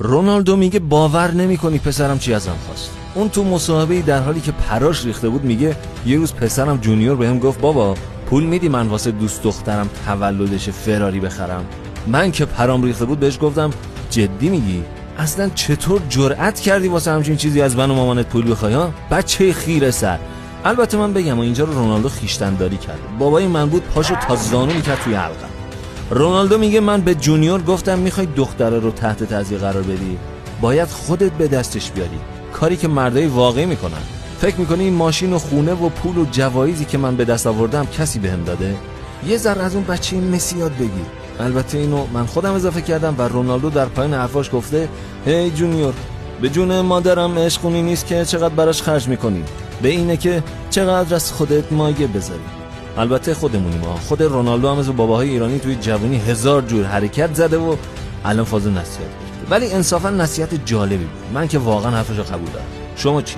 رونالدو میگه باور نمی‌کنی پسرم چی ازم خواست. اون تو مصاحبه‌ای در حالی که پراش ریخته بود میگه یه روز پسرم جونیور بهم گفت بابا پول میدی من واسه دوست دخترم تولدش فراری بخرم. من که پرام ریخته بود بهش گفتم جدی میگی؟ اصلا چطور جرأت کردی واسه همچین چیزی از من و مامانت پول بخوای ها؟ بچه خیره سر. البته من بگم اینجا رو رونالدو خیشتنداری کرد. بابای من بود پاشو تا زانو میکرد توی حلقم. رونالدو میگه من به جونیور گفتم میخوای دختره رو تحت تاثیر قرار بدی؟ باید خودت به دستش بیاری. کاری که مردای واقعی میکنن. فکر میکنی این ماشین و خونه و پول و جوایزی که من به دست آوردم کسی بهم داده؟ یه ذره از اون بچه مسی یاد بگیر. البته اینو من خودم اضافه کردم و رونالدو در پایان حرفاش گفته هی جونیور به جون مادرم عشقونی نیست که چقدر براش خرج میکنی، به اینه که چقدر از خودت مایه بذاری. البته خودمونیم ها. خود رونالدو هم از باباهای ایرانی توی جوانی 1000 جور حرکت زده و الان فاز نصیحت گرفته، ولی انصافا نصیحت جالبی بود. من که واقعا حرفشو قبول دارم. شما چی؟